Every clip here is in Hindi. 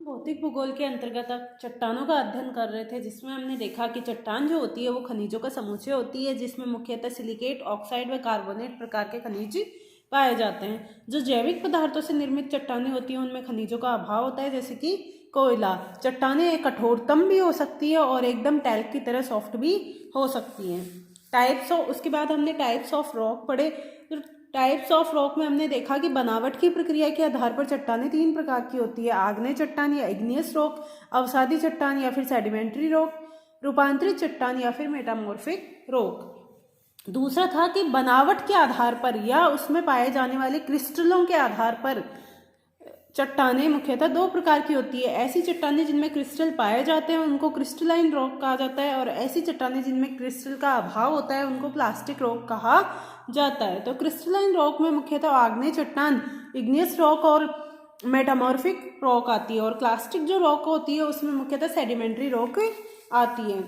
भौतिक भूगोल के अंतर्गत चट्टानों का अध्ययन कर रहे थे, जिसमें हमने देखा कि चट्टान जो होती है वो खनिजों का समुच्चय होती है, जिसमें मुख्यतः सिलिकेट, ऑक्साइड व कार्बोनेट प्रकार के खनिज पाए जाते हैं। जो जैविक पदार्थों से निर्मित चट्टानें होती हैं उनमें खनिजों का अभाव होता है, जैसे कि कोयला। चट्टानें कठोरतम भी हो सकती है और एकदम टैल्क की तरह सॉफ्ट भी हो सकती हैं। उसके बाद हमने टाइप्स ऑफ रॉक पढ़े। तो टाइप्स ऑफ रॉक में हमने देखा कि बनावट की प्रक्रिया के आधार पर चट्टानें 3 प्रकार की होती है: आग्नेय चट्टान या इग्नियस रॉक, अवसादी चट्टान या फिर सेडिमेंट्री रॉक, रूपांतरित चट्टान या फिर मेटामॉर्फिक रॉक। दूसरा था कि बनावट के आधार पर या उसमें पाए जाने वाले क्रिस्टलों के आधार पर चट्टानें मुख्यतः 2 प्रकार की होती है। ऐसी चट्टानें जिनमें क्रिस्टल पाए जाते हैं उनको क्रिस्टलाइन रॉक कहा जाता है, और ऐसी चट्टानें जिनमें क्रिस्टल का अभाव होता है उनको प्लास्टिक रॉक कहा जाता है। तो क्रिस्टलाइन रॉक में मुख्यतः आग्नेय चट्टान, इग्नियस रॉक और मेटामॉर्फिक रॉक आती है, और क्लास्टिक जो रॉक होती है उसमें मुख्यतः सेडिमेंट्री रॉक आती है।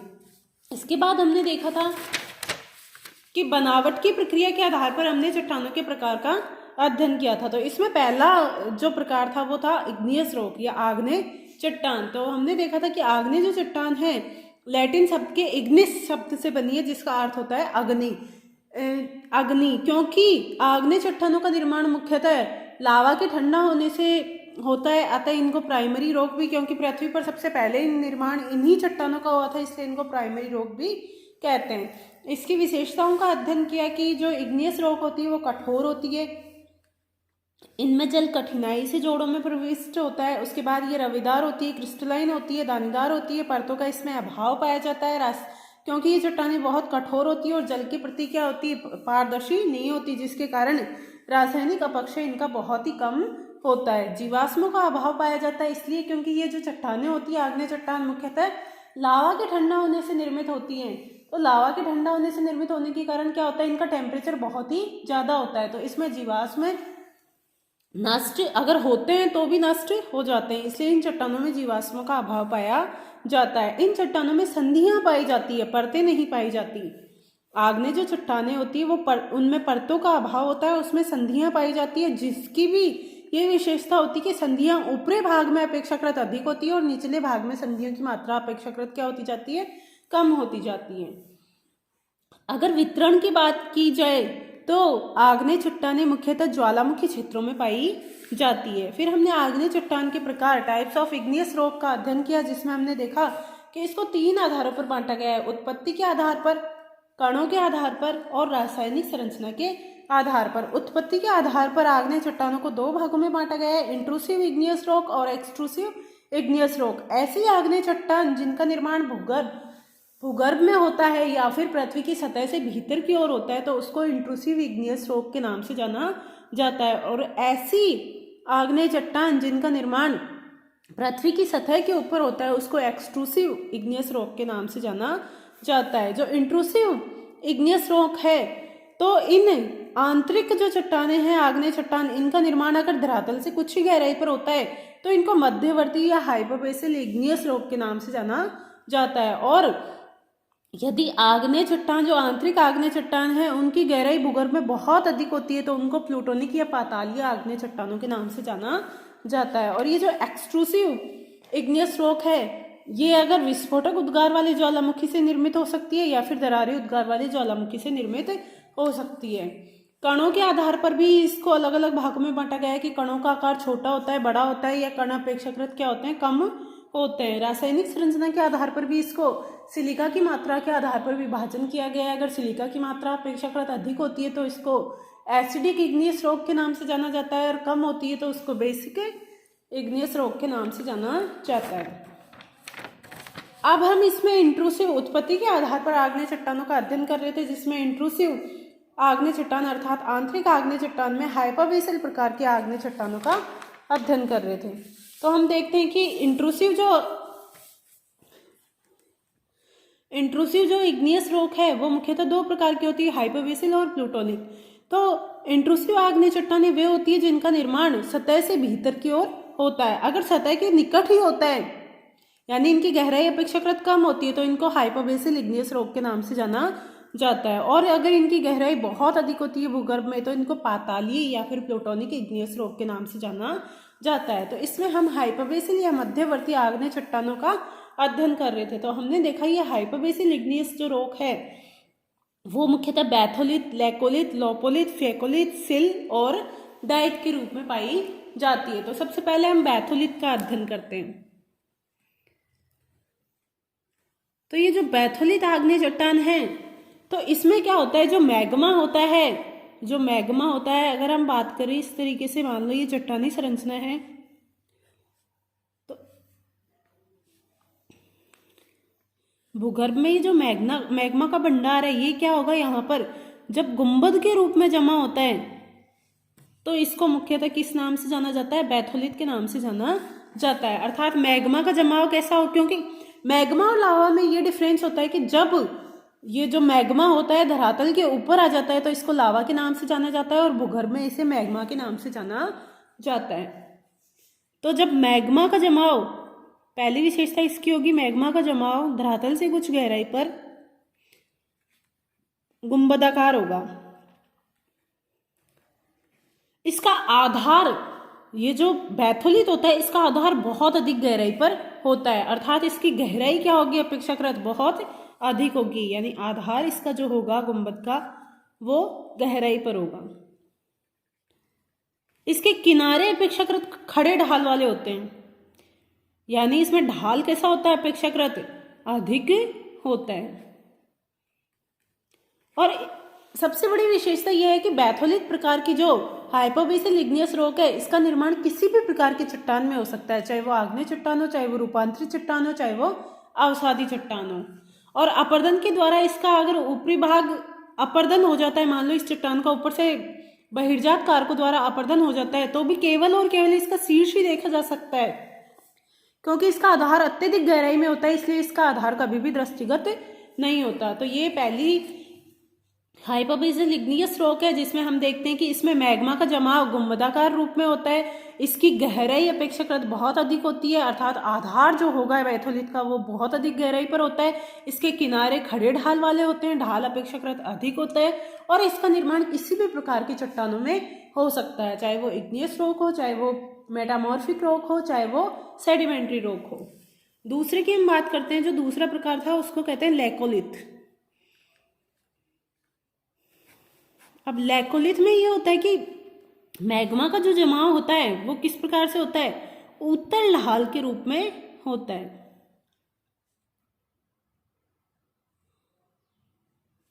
इसके बाद हमने देखा था कि बनावट की प्रक्रिया के आधार पर हमने चट्टानों के प्रकार का अध्ययन किया था। तो इसमें पहला जो प्रकार था वो था इग्नियस रॉक या आग्नेय चट्टान। तो हमने देखा था कि आग्नेय जो चट्टान है लैटिन शब्द के इग्निस शब्द से बनी है, जिसका अर्थ होता है अग्नि। अग्नि, क्योंकि आग्नेय चट्टानों का निर्माण मुख्यतः लावा के ठंडा होने से होता है, अतः इनको प्राइमरी रॉक भी, क्योंकि पृथ्वी पर सबसे पहले निर्माण इन्हीं चट्टानों का हुआ था, इसलिए इनको प्राइमरी रॉक भी कहते हैं। इसकी विशेषताओं का अध्ययन किया कि जो इग्नियस रॉक होती है वो कठोर होती है, इनमें जल कठिनाई से जोड़ों में प्रविष्ट होता है। उसके बाद ये रवेदार होती है, क्रिस्टलाइन होती है, दानेदार होती है, परतों का इसमें अभाव पाया जाता है, क्योंकि ये चट्टानें बहुत कठोर होती है और जल की प्रति क्या होती है, पारदर्शी नहीं होती, जिसके कारण रासायनिक अपक्षय इनका बहुत ही कम होता है। जीवाश्मों का अभाव पाया जाता है, इसलिए क्योंकि ये जो चट्टानें होती है आग्नेय चट्टान मुख्यतः लावा के ठंडा होने से निर्मित होती हैं। तो लावा के ठंडा होने से निर्मित होने के कारण क्या होता है, इनका टेम्परेचर बहुत ही ज़्यादा होता है, तो इसमें जीवाश्म नष्ट अगर होते हैं तो भी नष्ट हो जाते हैं, इसलिए इन चट्टानों में जीवाश्मों का अभाव पाया जाता है। इन चट्टानों में संधियां पाई जाती है, परतें नहीं पाई जाती। आग्नेय जो चट्टानें होती है वो उनमें परतों का अभाव होता है, उसमें संधियां पाई जाती है, जिसकी भी ये विशेषता होती है कि संधियां ऊपरी भाग में अपेक्षाकृत अधिक होती है और निचले भाग में संधियों की मात्रा अपेक्षाकृत क्या होती जाती है, कम होती जाती है। अगर वितरण की बात की जाए तो आग्नेय चट्टानें मुख्यतः ज्वालामुखी क्षेत्रों में पाई जाती है। फिर हमने आग्नेय चट्टान के प्रकार टाइप्स ऑफ इग्नियस रॉक का अध्ययन किया, जिसमें हमने देखा कि इसको 3 आधारों पर बांटा गया है: उत्पत्ति के आधार पर, कणों के आधार पर और रासायनिक संरचना के आधार पर। उत्पत्ति के आधार पर आग्नेय चट्टानों को 2 भागों में बांटा गया है: इंट्रूसिव इग्नियस रॉक और एक्सट्रूसिव इग्नियस रॉक। ऐसी आग्नेय चट्टान जिनका निर्माण भूगर्भ में होता है या फिर पृथ्वी की सतह से भीतर की ओर होता है, तो उसको इंट्रूसिव इग्नियस रॉक के नाम से जाना जाता है। और ऐसी आग्नेय चट्टान जिनका निर्माण पृथ्वी की सतह के ऊपर होता है उसको एक्सट्रूसिव इग्नियस रॉक के नाम से जाना जाता है। जो इंट्रूसिव इग्नियस रॉक है तो इन आंतरिक जो चट्टानें हैं आग्नेय चट्टान, इनका निर्माण अगर धरातल से कुछ ही गहराई पर होता है तो इनको मध्यवर्ती या हाइपोबेसिल इग्नियस रॉक के नाम से जाना जाता है। और यदि आग्नेय चट्टान जो आंतरिक आग्नेय चट्टान है उनकी गहराई भूगर्भ में बहुत अधिक होती है तो उनको प्लूटोनिक या पातालीय आग्नेय चट्टानों के नाम से जाना जाता है। और ये जो एक्सट्रूसिव इग्नियस रॉक है ये अगर विस्फोटक उद्गार वाले ज्वालामुखी से निर्मित हो सकती है या फिर दरारी उद्गार वाले ज्वालामुखी से निर्मित हो सकती है। कणों के आधार पर भी इसको अलग अलग भागों में बांटा गया है कि कणों का आकार छोटा होता है, बड़ा होता है, या कण अपेक्षाकृत क्या होते हैं, कम होते हैं। रासायनिक संरचना के आधार पर भी इसको सिलिका की मात्रा के आधार पर विभाजन किया गया है। अगर सिलिका की मात्रा अपेक्षाकृत अधिक होती है तो इसको एसिडिक इग्नियस रॉक के नाम से जाना जाता है, और कम होती है तो उसको बेसिक इग्नियस रॉक के नाम से जाना जाता है। अब हम इसमें इंट्रूसिव उत्पत्ति के आधार पर आग्नेय चट्टानों का अध्ययन कर रहे थे, जिसमें इंट्रूसिव आग्नेय चट्टान अर्थात आंतरिक आग्नेय चट्टान में हाइपोबेसिल प्रकार के आग्नेय चट्टानों का अध्ययन कर रहे थे। तो हम देखते हैं कि इंट्रूसिव जो इग्नियस रॉक है वो मुख्यतः 2 प्रकार की होती है, हाइपोबेसिल और प्लूटोनिक। तो इंट्रूसिव आग्नेय चट्टानें वे होती है जिनका निर्माण सतह से भीतर की ओर होता है। अगर सतह के निकट ही होता है यानी इनकी गहराई अपेक्षाकृत कम होती है तो इनको हाइपोबेसिल इग्नियस रॉक के नाम से जाना जाता है। और अगर इनकी गहराई बहुत अधिक होती है भूगर्भ में तो इनको पातालीय या फिर प्लूटोनिक इग्नियस रॉक के नाम से जाना जाता है। तो इसमें हम हाइपरबेसिल या मध्यवर्ती आग्नेय चट्टानों का अध्ययन कर रहे थे। तो हमने देखा ये हाइपरबेसिल इग्नियस जो रॉक है वो मुख्यतः बैथोलिथ, लैकोलिथ, लोपोलिथ, फेकोलिथ, सिल और डाइट के रूप में पाई जाती है। तो सबसे पहले हम बैथोलिथ का अध्ययन करते हैं। तो ये जो बैथोलिथ आग्नेय चट्टान है तो इसमें क्या होता है, जो मैग्मा होता है, अगर हम बात करें इस तरीके से, मान लो ये चट्टानी संरचना है, तो भूगर्भ में ये जो मैग्मा का भंडार है ये क्या होगा, यहाँ पर जब गुंबद के रूप में जमा होता है तो इसको मुख्यतः किस नाम से जाना जाता है, बैथोलिथ के नाम से जाना जाता है। अर्थात मैग्मा का जमाव कैसा हो, क्योंकि मैग्मा और लावा में ये डिफरेंस होता है कि जब ये जो मैग्मा होता है धरातल के ऊपर आ जाता है तो इसको लावा के नाम से जाना जाता है और भूगर्भ में इसे मैग्मा के नाम से जाना जाता है। तो जब मैग्मा का जमाव, पहली विशेषता इसकी होगी मैग्मा का जमाव धरातल से कुछ गहराई पर गुंबदाकार होगा। इसका आधार, ये जो बैथोलिथ होता है इसका आधार बहुत अधिक गहराई पर होता है, अर्थात इसकी गहराई क्या होगी, अपेक्षाकृत बहुत अधिक होगी, यानी आधार इसका जो होगा गुंबद का वो गहराई पर होगा। इसके किनारे अपेक्षाकृत खड़े ढाल वाले होते हैं, यानी इसमें ढाल कैसा होता है, अपेक्षाकृत अधिक होता है। और सबसे बड़ी विशेषता यह है कि बैथोलिथ प्रकार की जो हाइपरबेसिल इग्नियस रॉक है इसका निर्माण किसी भी प्रकार की चट्टान में हो सकता है, चाहे वो आग्नेय चट्टान हो, चाहे वो रूपांतरित चट्टान हो, चाहे वो अवसादी चट्टान हो। और अपर्दन के द्वारा इसका अगर ऊपरी भाग अपर्दन हो जाता है, मान लो इस चट्टान का ऊपर से बहिर्जात कारकों द्वारा अपर्दन हो जाता है, तो भी केवल और केवल इसका शीर्ष ही देखा जा सकता है, क्योंकि इसका आधार अत्यधिक गहराई में होता है, इसलिए इसका आधार कभी भी दृष्टिगत नहीं होता। तो ये पहली हाइपरबेसिल इग्नियस रॉक है जिसमें हम देखते हैं कि इसमें मैग्मा का जमाव गुंबदाकार रूप में होता है, इसकी गहराई अपेक्षाकृत बहुत अधिक होती है, अर्थात आधार जो होगा बैथोलिथ का वो बहुत अधिक गहराई पर होता है, इसके किनारे खड़े ढाल वाले होते हैं, ढाल अपेक्षाकृत अधिक होता है, और इसका निर्माण किसी भी प्रकार की चट्टानों में हो सकता है, चाहे वो इग्नियस रॉक हो, चाहे वो मेटामॉर्फिक रॉक हो, चाहे वो सेडिमेंट्री रॉक हो। दूसरे की हम बात करते हैं, जो दूसरा प्रकार था उसको कहते हैं लैकोलिथ। अब लैकोलिथ में ये होता है कि मैग्मा का जो जमाव होता है वो किस प्रकार से होता है, उत्तल ढाल के रूप में होता है।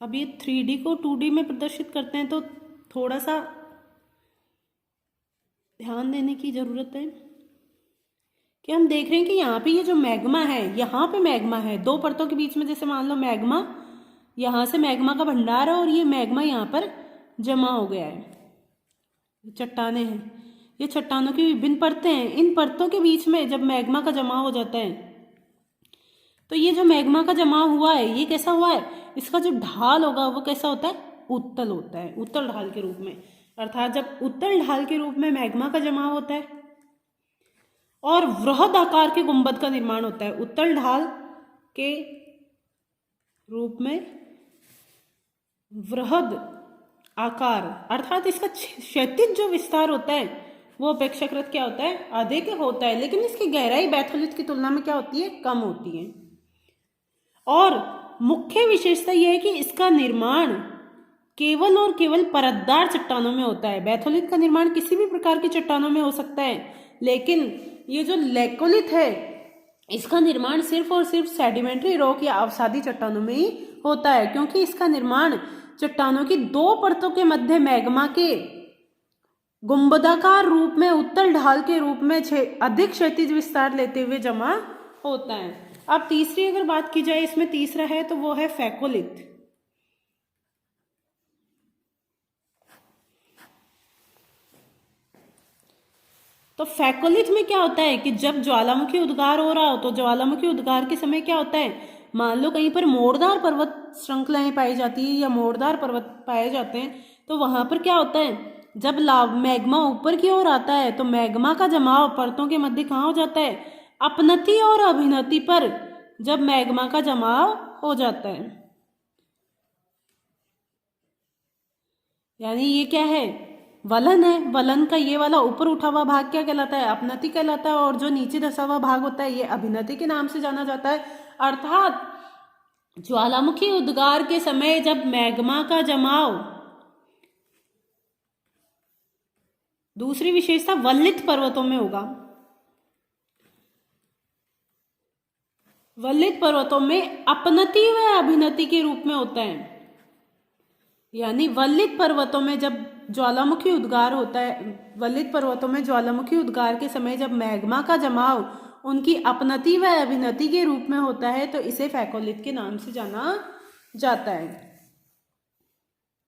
अब ये 3D को 2D में प्रदर्शित करते हैं तो थोड़ा सा ध्यान देने की जरूरत है कि हम देख रहे हैं कि यहाँ पे ये जो मैग्मा है, यहाँ पे मैग्मा है दो परतों के बीच में, जैसे मान लो मैग्मा, यहाँ से मैग्मा का भंडार है और ये मैग्मा यहाँ पर जमा हो गया है, चट्टाने हैं, ये चट्टानों की विभिन्न परतें हैं, इन परतों के बीच में जब मैग्मा का जमाव हो जाता है तो ये जो मैग्मा का जमाव हुआ है ये कैसा हुआ है, इसका जो ढाल होगा वो कैसा होता है, उत्तल होता है, उत्तल ढाल के रूप में। अर्थात जब उत्तल ढाल के रूप में मैग्मा का जमाव होता है और वृहद आकार के गुंबद का निर्माण होता है, उत्तल ढाल के रूप में वृहद आकार, अर्थात इसका क्षैतिज जो विस्तार होता है वो अपेक्षाकृत क्या होता है, अधिक होता है, लेकिन इसकी गहराई बैथोलिथ की तुलना में क्या होती है, कम होती है। और मुख्य विशेषता यह है कि इसका निर्माण केवल और केवल परतदार चट्टानों में होता है। बैथोलिथ का निर्माण किसी भी प्रकार की चट्टानों में हो सकता है, लेकिन ये जो लैकोलिथ है इसका निर्माण सिर्फ और सिर्फ सेडिमेंट्री रॉक या अवसादी चट्टानों में ही होता है, क्योंकि इसका निर्माण चट्टानों की दो परतों के मध्य मैग्मा के गुंबदाकार रूप में उत्तल ढाल के रूप में अधिक क्षैतिज विस्तार लेते हुए जमा होता है। अब तीसरी अगर बात की जाए, इसमें तीसरा है तो वो है फेकोलिथ। तो फेकोलिथ में क्या होता है कि जब ज्वालामुखी उद्गार हो रहा हो तो ज्वालामुखी उद्गार के समय क्या होता है, मान लो कहीं पर मोड़दार पर्वत श्रृंखलाएं पाई जाती है या मोड़दार पर्वत पाए जाते हैं, तो वहां पर क्या होता है, जब मैग्मा ऊपर की ओर आता है तो मैग्मा का जमाव परतों के मध्य कहाँ हो जाता है, अपनति और अभिनति पर जब मैग्मा का जमाव हो जाता है। यानी ये क्या है, वलन है, वलन का ये वाला ऊपर उठा हुआ भाग क्या कहलाता है? अपनति कहलाता है, और जो नीचे धसा हुआ भाग होता है ये अभिनति के नाम से जाना जाता है। अर्थात ज्वालामुखी उद्गार के समय जब मैग्मा का जमाव, दूसरी विशेषता वल्लित पर्वतों में होगा, वल्लित पर्वतों में अपनति व अभिनति के रूप में होता है। यानी वल्लित पर्वतों में जब ज्वालामुखी उद्गार होता है, वल्लित पर्वतों में ज्वालामुखी उद्गार के समय जब मैग्मा का जमाव उनकी अपनति व अभिनति के रूप में होता है तो इसे फैकोलिथ के नाम से जाना जाता है।